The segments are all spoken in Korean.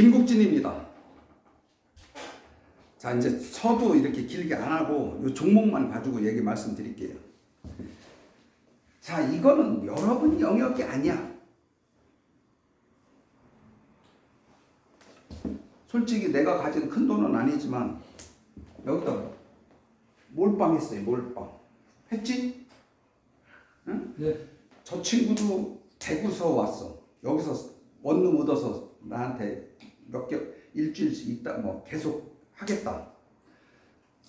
김국진입니다. 자, 이제 서두 이렇게 길게 안 하고 이 종목만 가지고 얘기 말씀드릴게요. 자, 이거는 여러분 영역이 아니야. 솔직히 내가 가진 큰 돈은 아니지만 여기다 몰빵 했어요. 몰빵 했지? 응? 네. 저 친구도 대구서 왔어. 여기서 원룸 얻어서 나한테 몇 개 일주일씩 있다 뭐 계속 하겠다.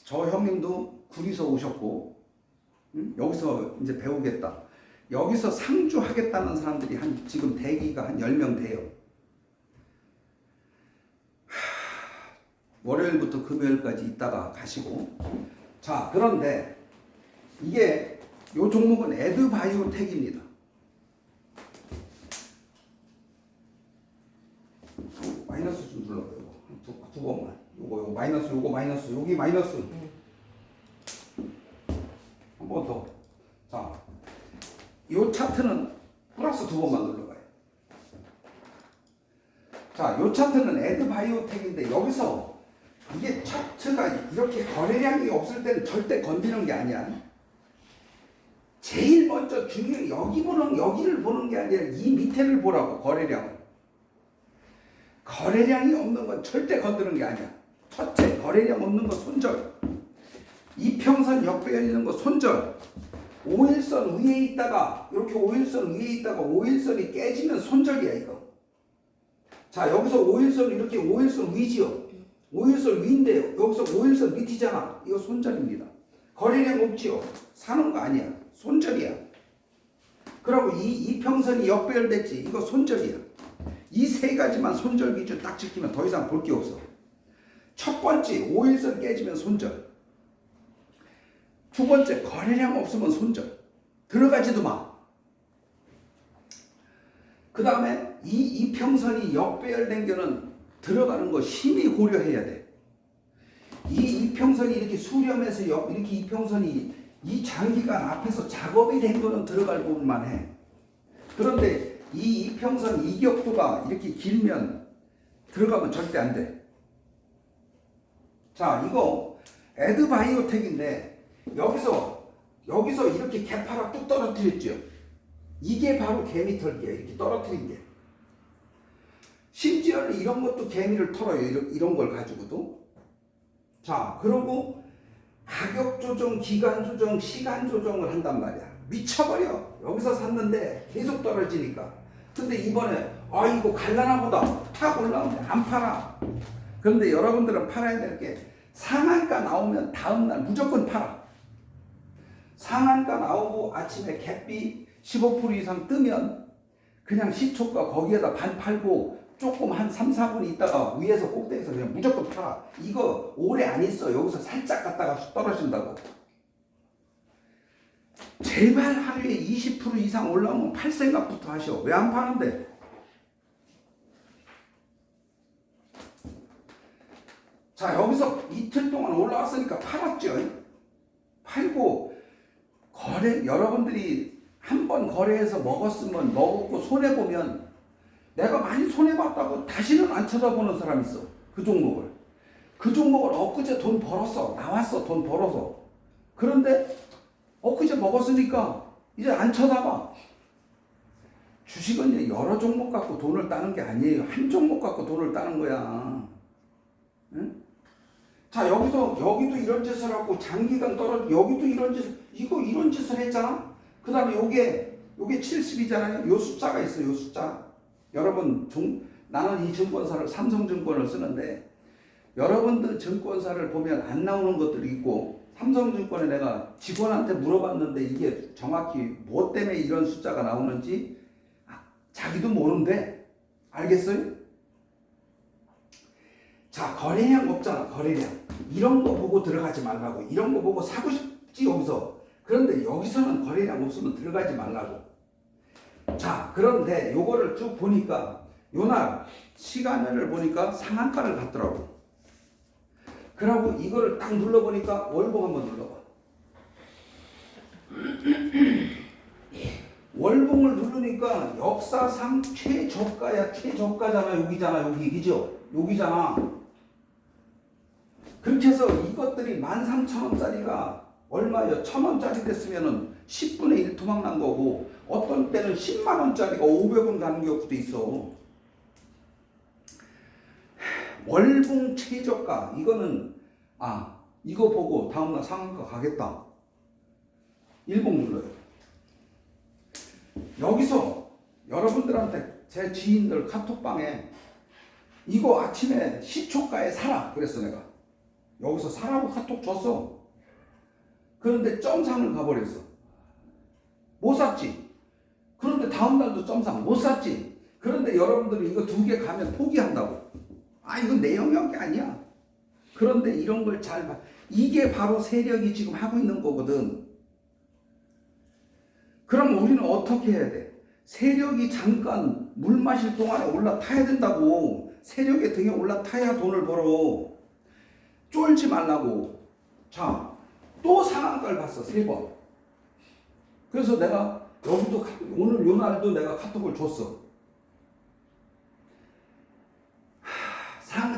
저 형님도 구리서 오셨고, 응? 여기서 이제 배우겠다. 여기서 상주 하겠다는 사람들이 한 지금 대기가 한 10명 돼요. 월요일부터 금요일까지 있다가 가시고. 자, 그런데 이게 요 종목은 에드바이오텍입니다. 마이너스 좀 눌러봐요. 두 번만. 요거 마이너스, 요거 마이너스, 여기 마이너스. 한 번 더. 자, 요 차트는 플러스 두 번만 눌러봐요. 자, 요 차트는 에드바이오텍인데 여기서 이게 차트가 이렇게 거래량이 없을 때는 절대 건드리는 게 아니야. 제일 먼저 중요한 여기를 보는 게 아니라 이 밑에를 보라고. 거래량은. 거래량이 없는 건 절대 건드리는 게 아니야. 첫째, 거래량 없는 거 손절. 이평선 역배열 있는 거 손절. 5일선 위에 있다가 이렇게 5일선 위에 있다가 5일선이 깨지면 손절이야 이거. 자, 여기서 5일선 이렇게 5일선 위지요. 5일선 위인데요. 여기서 5일선 밑이잖아. 이거 손절입니다. 거래량 없지요. 사는 거 아니야. 손절이야. 그리고 이 이평선이 역배열됐지. 이거 손절이야. 이 세 가지만 손절 기준 딱 지키면 더 이상 볼 게 없어. 첫 번째, 5일선 깨지면 손절. 두 번째, 거래량 없으면 손절. 들어가지도 마. 그 다음에 이 이평선이 역배열된 거는 들어가는 거 심히 고려해야 돼. 이 이평선이 이렇게 수렴해서 이렇게 이평선이 이 장기간 앞에서 작업이 된 거는 들어갈 부분만 해. 그런데 이 이평선 이격도가 이렇게 길면 들어가면 절대 안 돼. 자, 이거 에드바이오텍인데 여기서 이렇게 개파락 뚝 떨어뜨렸죠. 이게 바로 개미털기야. 이렇게 떨어뜨린 게. 심지어는 이런 것도 개미를 털어요. 이런 걸 가지고도. 자, 그러고 가격 조정, 기간 조정, 시간 조정을 한단 말이야. 미쳐버려. 여기서 샀는데 계속 떨어지니까. 근데 이번에 이거 갈라나 보다 탁 올라오는데 안 팔아. 그런데 여러분들은 팔아야 될 게 상한가 나오면 다음날 무조건 팔아. 상한가 나오고 아침에 갭비 15% 이상 뜨면 그냥 시초가 거기에다 반 팔고 조금 한 3, 4분 있다가 위에서 꼭대기에서 그냥 무조건 팔아. 이거 오래 안 있어. 여기서 살짝 갔다가 떨어진다고. 제발 하루에 20% 이상 올라오면 팔 생각부터 하셔. 왜 안 파는데? 자, 여기서 이틀 동안 올라왔으니까 팔았죠. 팔고 여러분들이 한 번 거래해서 먹었고 손해보면 내가 많이 손해봤다고 다시는 안 쳐다보는 사람 있어. 그 종목을 엊그제 돈 벌었어. 나왔어. 돈 벌어서. 그런데 엊그제 먹었으니까 이제 안 쳐다봐. 주식은 여러 종목 갖고 돈을 따는 게 아니에요. 한 종목 갖고 돈을 따는 거야. 응? 자, 여기도 이런 짓을 하고 장기간 여기도 이런 짓을 했잖아. 그 다음에 요게 70이잖아요. 요 숫자가 있어요. 요 숫자. 여러분, 나는 이 증권사를 삼성증권을 쓰는데 여러분들 증권사를 보면 안 나오는 것들이 있고 삼성증권에 내가 직원한테 물어봤는데 이게 정확히 뭐 때문에 이런 숫자가 나오는지 자기도 모른대. 알겠어요? 자, 거래량 없잖아. 거래량. 이런 거 보고 들어가지 말라고. 이런 거 보고 사고 싶지 여기서. 그런데 여기서는 거래량 없으면 들어가지 말라고. 자, 그런데 요거를 쭉 보니까 요날 시간을 보니까 상한가를 갔더라고. 그러고 이거를 딱 눌러보니까 월봉 한번 눌러봐. 월봉을 누르니까 역사상 최저가야. 최저가잖아. 여기잖아. 여기. 그죠? 여기잖아. 그렇게 해서 이것들이 13,000원짜리가 얼마예요? 1,000원짜리 됐으면은 10분의 1 토막 난 거고, 어떤 때는 10만원짜리가 500원 가는 경우도 있어. 월봉 최저가. 이거는, 이거 보고 다음날 상한가 가겠다. 일봉 눌러요. 여기서 여러분들한테 제 지인들 카톡방에 이거 아침에 시초가에 사라 그랬어. 내가 여기서 사라고 카톡 줬어. 그런데 점상을 가버렸어. 못 샀지. 그런데 다음날도 점상 못 샀지. 그런데 여러분들은 이거 2개 가면 포기한다고. 이건 내 영역이 아니야. 그런데 이런 걸 잘 봐. 이게 바로 세력이 지금 하고 있는 거거든. 그럼 우리는 어떻게 해야 돼? 세력이 잠깐 물 마실 동안에 올라타야 된다고. 세력의 등에 올라타야 돈을 벌어. 쫄지 말라고. 자, 또 상한가를 봤어. 3번. 그래서 내가 여기도 오늘 요 날도 내가 카톡을 줬어.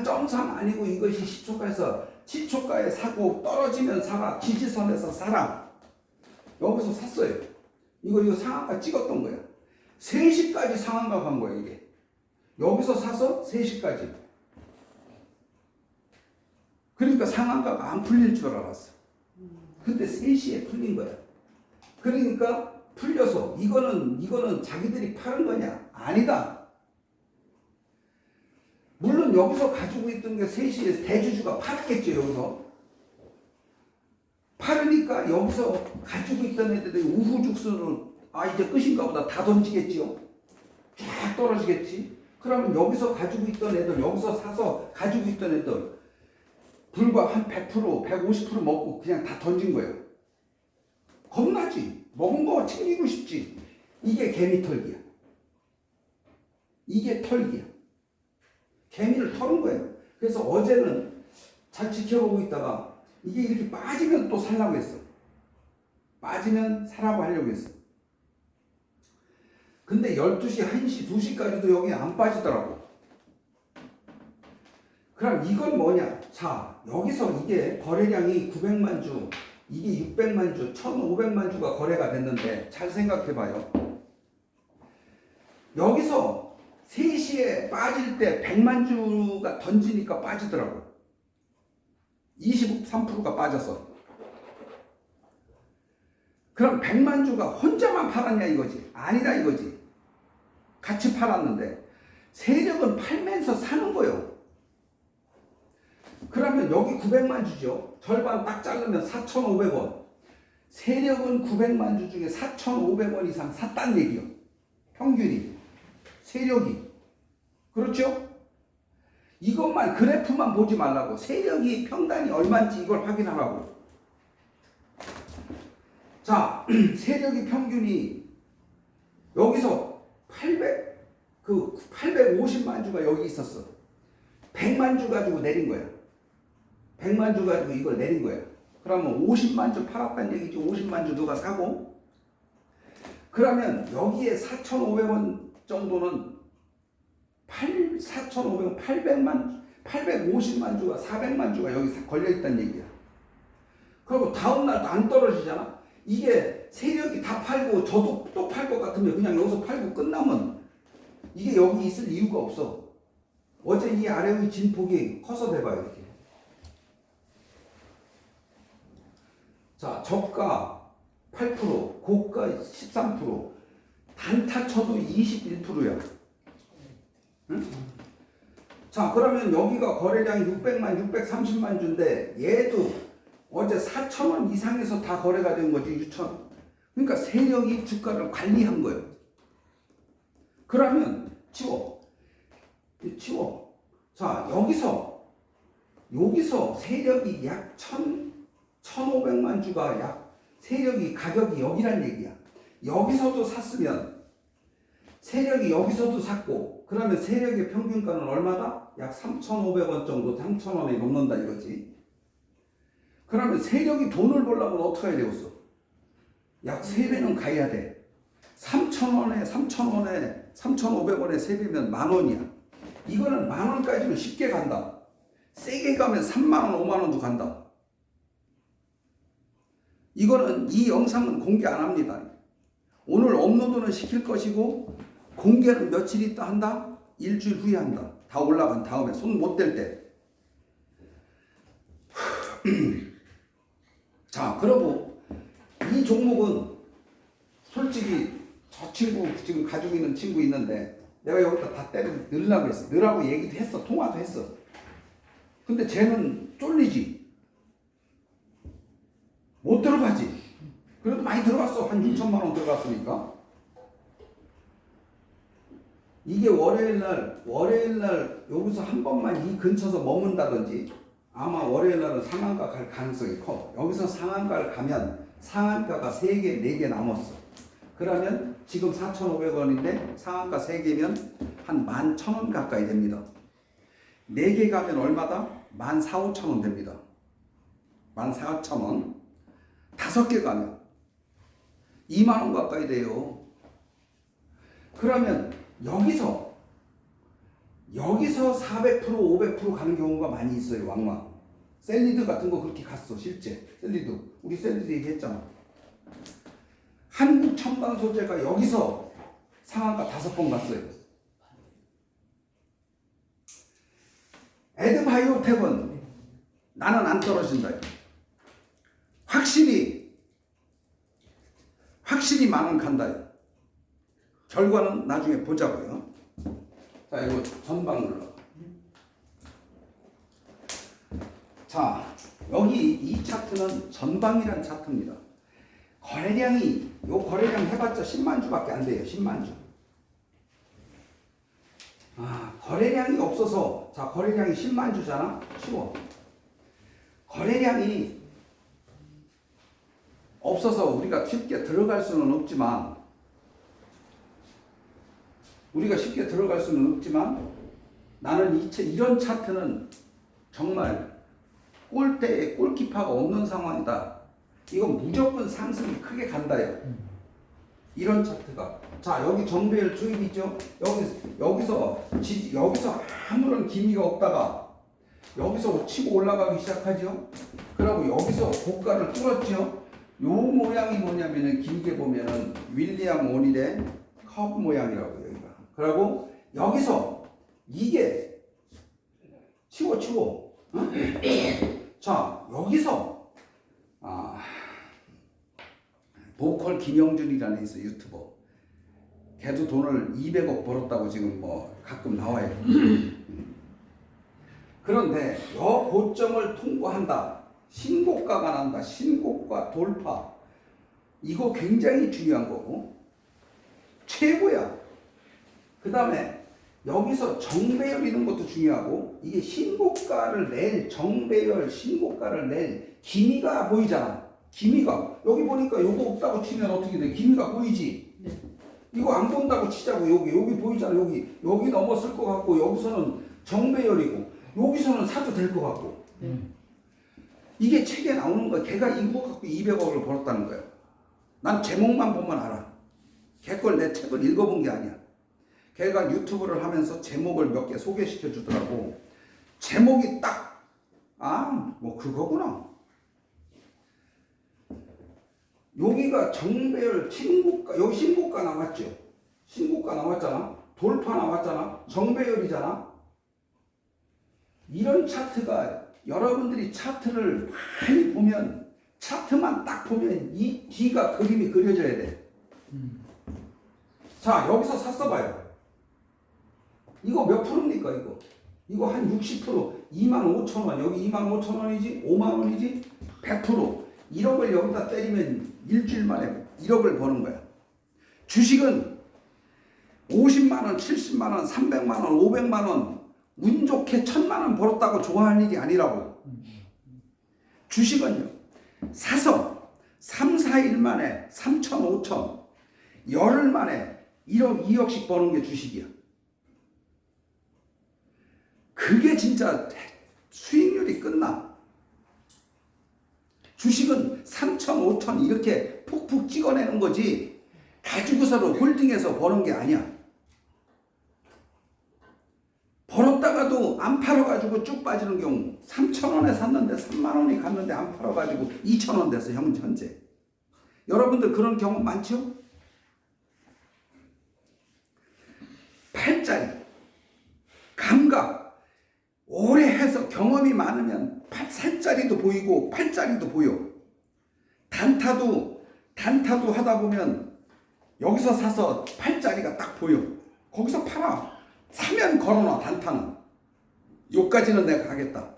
점상 아니고 이것이 시초가에 사고 떨어지면 사라. 지지선에서 사라. 여기서 샀어요. 이거 상한가 찍었던 거야. 3시까지 상한가 간 거야, 이게. 여기서 사서 3시까지. 그러니까 상한가가 안 풀릴 줄 알았어. 근데 3시에 풀린 거야. 그러니까 풀려서 이거는 자기들이 파는 거냐? 아니다. 물론 여기서 가지고 있던 게 3시에 대주주가 팔았겠죠, 여기서. 팔으니까 여기서 가지고 있던 애들이 우후죽순으로 이제 끝인가 보다 다 던지겠지요. 쫙 떨어지겠지. 그러면 여기서 가지고 있던 애들, 여기서 사서 가지고 있던 애들 불과 한 100%, 150% 먹고 그냥 다 던진 거예요. 겁나지. 먹은 거 챙기고 싶지. 이게 개미털기야. 이게 털기야. 개미를 털은 거예요. 그래서 어제는 잘 지켜보고 있다가 이게 이렇게 빠지면 또 살라고 했어. 빠지면 사라고 하려고 했어. 근데 12시, 1시, 2시까지도 여기 안 빠지더라고. 그럼 이건 뭐냐? 자, 여기서 이게 거래량이 900만 주, 이게 600만 주, 1500만 주가 거래가 됐는데 잘 생각해봐요. 여기서 3시에 빠질 때 100만 주가 던지니까 빠지더라고. 23%가 빠졌어. 그럼 100만 주가 혼자만 팔았냐 이거지? 아니다 이거지. 같이 팔았는데 세력은 팔면서 사는 거예요. 그러면 여기 900만 주죠. 절반 딱 자르면 4,500원. 세력은 900만 주 중에 4,500원 이상 샀다는 얘기요. 평균이. 세력이. 그렇죠? 이것만 그래프만 보지 말라고. 세력이 평단이 얼마인지 이걸 확인하라고. 자, 세력이 평균이 여기서 850만 주가 여기 있었어. 100만 주 가지고 내린 거야. 100만 주 가지고 이걸 내린 거야. 그러면 50만 주 팔았다는 얘기지. 50만 주 누가 사고? 그러면 여기에 4,500원 정도는 4,500원, 850만 주가 400만 주가 여기 걸려있다는 얘기야. 그리고 다음날도 안 떨어지잖아. 이게 세력이 다 팔고 저도 또 팔 것 같으면 그냥 여기서 팔고 끝나면 이게 여기 있을 이유가 없어. 어제 이 아래의 진폭이 커서 돼봐요. 이렇게. 자, 저가 8%, 고가 13%, 단타 쳐도 21%야. 응? 자, 그러면 여기가 거래량이 600만, 630만 주인데 얘도 어제 4,000원 이상에서 다 거래가 된 거지. 6,000원. 그러니까 세력이 주가를 관리한 거예요. 그러면 치워. 자, 여기서 세력이 약 1,500만 주가 약 세력이 가격이 여기란 얘기야. 여기서도 샀으면 세력이 여기서도 샀고, 그러면 세력의 평균가는 얼마다? 약 3,500원 정도, 3,000원이 넘는다 이거지. 그러면 세력이 돈을 벌려면 어떻게 해야 되겠어? 약 3배는 가야 돼. 3,000원에 3,000원에 3,500원에 3배면 10,000원이야. 이거는 10,000원까지는 쉽게 간다. 세게 가면 30,000원 50,000원도 간다. 이거는 이 영상은 공개 안 합니다. 오늘 업로드는 시킬 것이고 공개는 며칠 있다 한다? 일주일 후에 한다. 다 올라간 다음에 손 못 댈 때. 자, 그러고 이 종목은 솔직히 저 친구 지금 가지고 있는 친구 있는데 내가 여기다 다 넣으려고 했어. 넣으라고 얘기도 했어. 통화도 했어. 근데 쟤는 쫄리지. 못 들어가지. 그래도 많이 들어갔어. 한 6천만 원 들어갔으니까. 이게 월요일날 여기서 한 번만 이 근처에서 머문다든지 아마 월요일날은 상한가 갈 가능성이 커. 여기서 상한가를 가면 상한가가 3개, 4개 남았어. 그러면 지금 4,500원인데 상한가 3개면 한 11,000원 가까이 됩니다. 4개 가면 얼마다? 14,000, 5,000원 됩니다. 14,000원. 5개 가면 20,000원 가까이 돼요. 그러면 여기서 400%, 500% 가는 경우가 많이 있어요. 왕왕. 셀리드 같은 거 그렇게 갔어. 실제 셀리드. 우리 셀리드 얘기했잖아. 한국 첨단 소재가 여기서 상한가 5번 갔어요. 에드바이오텍은 나는 안 떨어진다. 확실히 10,000원 간다. 결과는 나중에 보자고요. 자, 이거 전방 눌러. 자, 여기 이 차트는 전방이란 차트입니다. 거래량이 요 거래량 해봤자 10만 주밖에 안 돼요. 10만 주. 거래량이 없어서 자, 거래량이 10만 주잖아. 치워. 거래량이 없어서 우리가 쉽게 들어갈 수는 없지만 나는 이런 차트는 정말 골대에 골키퍼가 없는 상황이다. 이건 무조건 상승이 크게 간다요. 이런 차트가. 자, 여기 정배열 주입 있죠? 여기서 아무런 기미가 없다가 여기서 치고 올라가기 시작하죠? 그리고 여기서 고가를 뚫었죠? 요 모양이 뭐냐면은 길게 보면은 윌리엄 오닐의 커브 모양이라고 여기가. 그리고 여기서 이게 치워. 어? 자, 여기서 보컬 김영준이라는 있어 유튜버. 걔도 돈을 200억 벌었다고 지금 뭐 가끔 나와요. 그런데 여 고점을 통과한다. 신고가가 난다. 신고가 돌파. 이거 굉장히 중요한 거고 최고야. 그 다음에 여기서 정배열 이런 것도 중요하고 이게 신고가를 낼 정배열 신고가를 낼 기미가 보이잖아. 기미가 여기 보니까 요거 없다고 치면 어떻게 돼? 기미가 보이지? 네. 이거 안 본다고 치자고. 여기 보이잖아. 여기 넘었을 것 같고 여기서는 정배열이고 여기서는 사도 될 것 같고. 이게 책에 나오는 거야. 걔가 이거 갖고 200억을 벌었다는 거야. 난 제목만 보면 알아. 걔 걸 내 책을 읽어본 게 아니야. 걔가 유튜브를 하면서 제목을 몇 개 소개시켜 주더라고. 제목이 딱 뭐 그거구나. 여기가 정배열 신고가, 여기 신고가 나왔죠. 신고가 나왔잖아. 돌파 나왔잖아. 정배열이잖아. 이런 차트가 여러분들이 차트를 많이 보면 차트만 딱 보면 이 뒤가 그림이 그려져야 돼. 자, 여기서 샀어 봐요. 이거 몇 프로입니까? 이거 한 60%, 25,000원. 여기 25,000원이지, 50,000원이지, 100%. 1억을 여기다 때리면 일주일 만에 1억을 버는 거야. 주식은 50만 원, 70만 원, 300만 원, 500만 원, 운 좋게 1,000만 원 벌었다고 좋아할 일이 아니라고. 주식은요, 사서 3, 4일 만에 3천, 5천, 열흘 만에 1억, 2억씩 버는 게 주식이야. 그게 진짜 수익률이 끝나. 주식은 3천, 5천 이렇게 푹푹 찍어내는 거지. 가지고서는 홀딩해서 버는 게 아니야. 벌었다가도 안 팔아가지고 쭉 빠지는 경우 3,000원에 샀는데 3만 원이 갔는데 안 팔아가지고 2,000원 돼서 현재. 여러분들 그런 경험 많죠? 팔자리 감각 오래 해서 경험이 많으면 살자리도 보이고 팔자리도 보여. 단타도 하다 보면 여기서 사서 팔자리가 딱 보여. 거기서 팔아. 사면 걸어놔. 단타는 요까지는 내가 가겠다.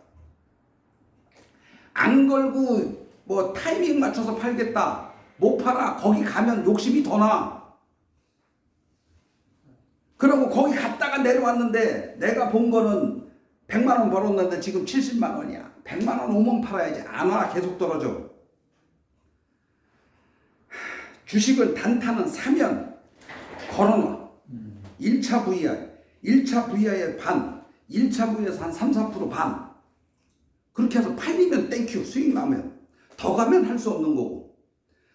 안 걸고 뭐 타이밍 맞춰서 팔겠다 못 팔아. 거기 가면 욕심이 더 나. 그러고 거기 갔다가 내려왔는데 내가 본 거는 100만 원 벌었는데 지금 70만 원이야. 100만 원 오면 팔아야지. 안 와. 계속 떨어져. 주식은 단타는 사면 걸어놔. 1차 VI 1차 VI의 반 1차 VI에서 한 3, 4% 반 그렇게 해서 팔리면 땡큐 수익 나면 더 가면 할 수 없는 거고.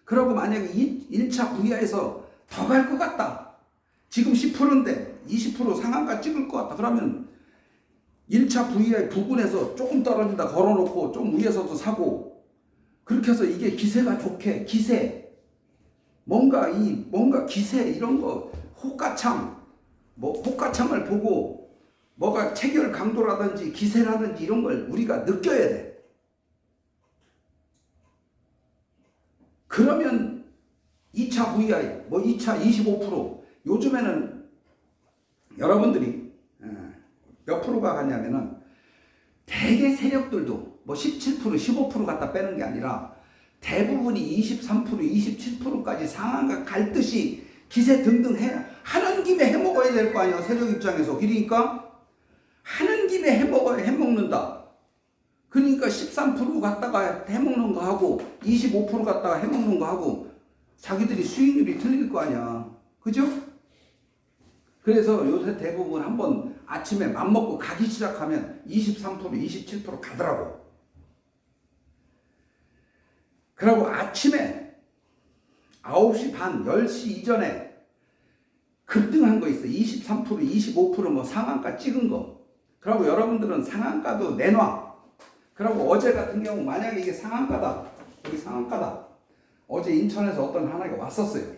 그러고 만약에 1차 VI에서 더 갈 것 같다. 지금 10%인데 20% 상한가 찍을 것 같다. 그러면 1차 VI 부근에서 조금 떨어진다 걸어놓고 좀 위에서도 사고. 그렇게 해서 이게 기세가 좋게 기세 뭔가 기세 이런 거 호가창을 보고 뭐가 체결 강도라든지 기세라든지 이런 걸 우리가 느껴야 돼. 그러면 2차 VI, 2차 25% 요즘에는 여러분들이 몇 프로가 갔냐면은 대개 세력들도 17%, 15% 갖다 빼는 게 아니라 대부분이 23%, 27%까지 상한가 갈 듯이 기세 등등 하는 김에 해먹어야 될 거 아니야. 세력 입장에서. 그러니까 하는 김에 해먹는다. 그러니까 13% 갖다가 해먹는 거 하고 25% 갖다가 해먹는 거 하고 자기들이 수익률이 틀릴 거 아니야. 그죠? 그래서 요새 대부분 한번 아침에 맘먹고 가기 시작하면 23%, 27% 가더라고. 그리고 아침에 9시 반, 10시 이전에 급등한 거 있어. 23%, 25% 상한가 찍은 거. 그리고 여러분들은 상한가도 내놔. 그리고 어제 같은 경우 만약에 이게 상한가다. 여기 상한가다. 어제 인천에서 어떤 하나가 왔었어요.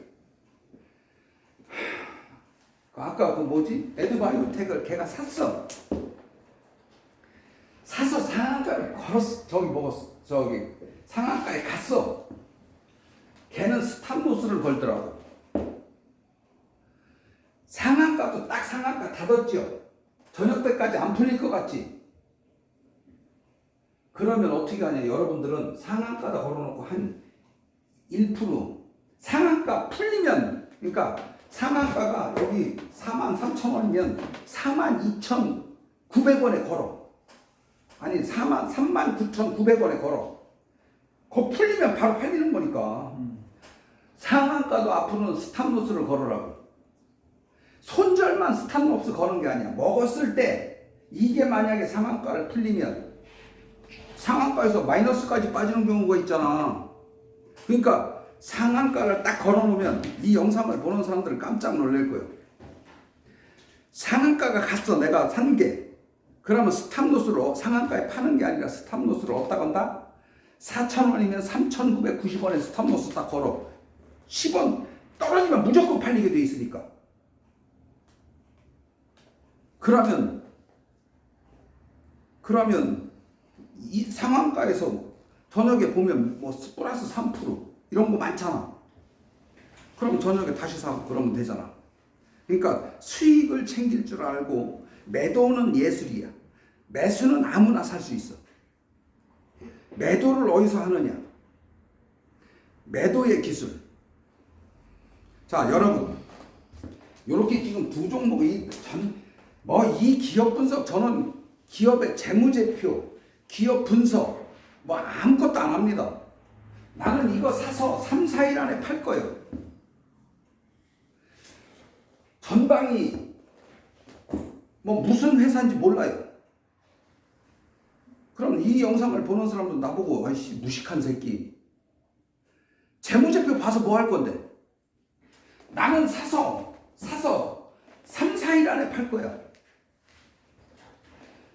아까 에드바이오텍을 걔가 샀어. 사서 상한가를 걸었어. 상한가에 갔어. 걔는 스탑로스를 걸더라고. 상한가도 딱 상한가 닫았죠. 저녁 때까지 안 풀릴 것 같지. 그러면 어떻게 하냐. 여러분들은 상한가다 걸어놓고 한 1% 상한가 풀리면, 그러니까 상한가가 여기 43,000원이면 42,900원에 걸어. 아니 39,900원에 걸어. 그거 풀리면 바로 팔리는 거니까. 상한가도 앞으로는 스탑로스를 걸으라고. 손절만 스탑로스 거는 게 아니야. 먹었을 때 이게 만약에 상한가를 풀리면 상한가에서 마이너스까지 빠지는 경우가 있잖아. 그러니까 상한가를 딱 걸어놓으면 이 영상을 보는 사람들은 깜짝 놀랄 거예요. 상한가가 갔어. 내가 산 게. 그러면 스탑로스로 상한가에 파는 게 아니라 스탑로스를 어디다 건다? 4,000원이면 3,990원에 스탑로스 딱 걸어. 10원 떨어지면 무조건 팔리게 돼 있으니까. 그러면 이 상한가에서 저녁에 보면 플러스 3% 이런 거 많잖아. 그럼 저녁에 다시 사고 그러면 되잖아. 그러니까 수익을 챙길 줄 알고. 매도는 예술이야. 매수는 아무나 살 수 있어. 매도를 어디서 하느냐? 매도의 기술. 자, 여러분, 이렇게 지금 두 종목 이 기업 분석, 저는 기업의 재무제표, 기업 분석 아무것도 안 합니다. 나는 이거 사서 3, 4일 안에 팔 거예요. 전방이 무슨 회사인지 몰라요. 그럼 이 영상을 보는 사람도 나보고 아이씨 무식한 새끼. 재무제표 봐서 뭐 할 건데? 나는 사서 3, 4일 안에 팔 거야.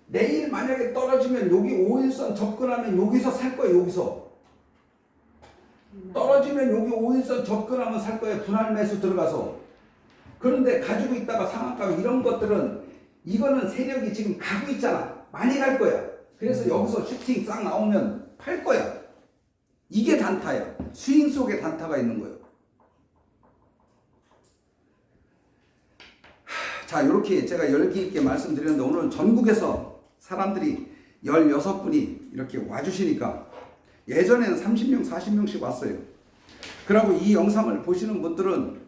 내일 만약에 떨어지면 여기 5일선 접근하면 여기서 살 거야. 여기서 떨어지면 여기 5일선 접근하면 살 거야. 분할 매수 들어가서. 그런데 가지고 있다가 상한가 이런 것들은 이거는 세력이 지금 가고 있잖아. 많이 갈 거야. 그래서 여기서 슈팅 싹 나오면 팔 거야. 이게 단타야. 스윙 속에 단타가 있는 거예요. 자, 이렇게 제가 열기 있게 말씀드렸는데 오늘은 전국에서 사람들이 16분이 이렇게 와주시니까 예전에는 30명, 40명씩 왔어요. 그리고 이 영상을 보시는 분들은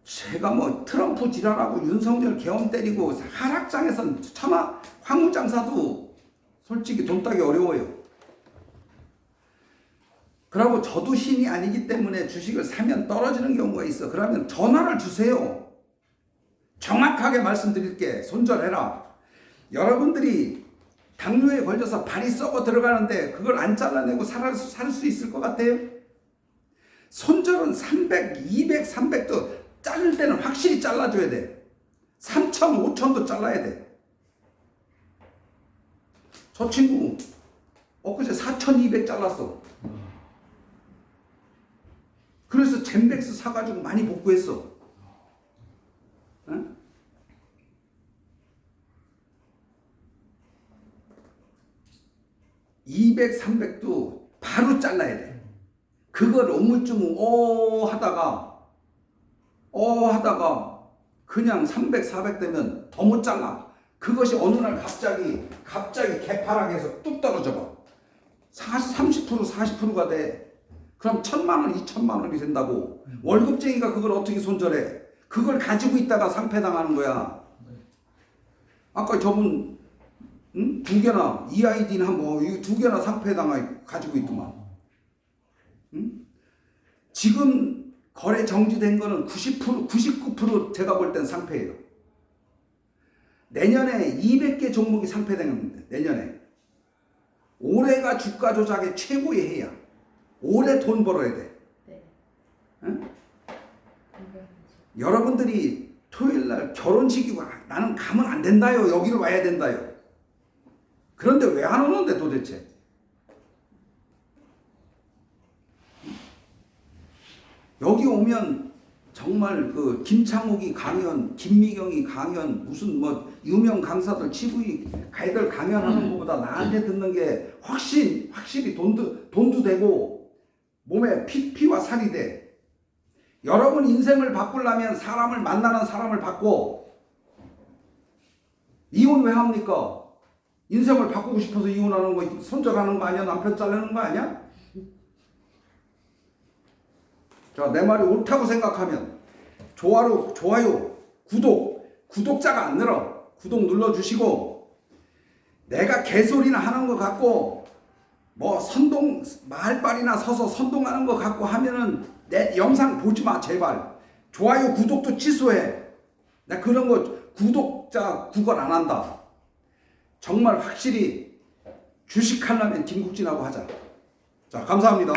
제가 뭐 트럼프 지랄하고 윤석열 개엄 때리고 하락장에선 차마 황무장사도 솔직히 돈 따기 어려워요. 그리고 저도 신이 아니기 때문에 주식을 사면 떨어지는 경우가 있어. 그러면 전화를 주세요. 정확하게 말씀드릴게. 손절해라. 여러분들이 당뇨에 걸려서 발이 썩어 들어가는데 그걸 안 잘라내고 살 수 있을 것 같아요? 손절은 300, 200, 300도 자를 때는 확실히 잘라줘야 돼. 3천, 5천도 잘라야 돼. 저 친구 엊그제 4,200 잘랐어. 그래서 젠백스 사가지고 많이 복구했어. 응? (200, 300도) 바로 잘라야 돼. 그걸 우물쭈물 하다가 그냥 300, 400 되면 더 못 잘라. 그것이 어느 날 갑자기 개파락해서 뚝 떨어져 봐. 30%, 40%가 돼. 그럼 1,000만 원, 2,000만 원이 된다고. 월급쟁이가 그걸 어떻게 손절해? 그걸 가지고 있다가 상패당하는 거야. 아까 저분 두 개나 EID나 뭐 두 개나 상패당하 가지고 있더만. 지금 거래 정지된 거는 90%, 99% 제가 볼 땐 상패예요. 내년에 200개 종목이 상패되는데 내년에. 올해가 주가 조작의 최고의 해야. 올해 돈 벌어야 돼. 네. 응? 여러분들이 토요일날 결혼식이고 나는 가면 안 된다요. 여기를 와야 된다요. 그런데 왜 안 오는데 도대체? 여기 오면 정말 그 김창욱이 강연, 김미경이 강연, 무슨 뭐 유명 강사들 치부이 가이들 강연하는 것보다 나한테 듣는 게 확실히 돈도 되고 몸에 피와 살이 돼. 여러분 인생을 바꾸려면 사람을 만나는 사람을 바꿔. 이혼 왜 합니까? 인생을 바꾸고 싶어서 이혼하는 거, 손절하는 거 아니야? 남편 자르는 거 아니야? 자, 내 말이 옳다고 생각하면 좋아요, 구독자가 안 늘어. 구독 눌러주시고, 내가 개소리나 하는 거 갖고 뭐 말빨이나 서서 선동하는 거 갖고 하면은 내 영상 보지 마, 제발. 좋아요, 구독도 취소해. 나 그런 거 구독자 구걸 안 한다. 정말 확실히 주식하려면 김국진하고 하자. 자, 감사합니다.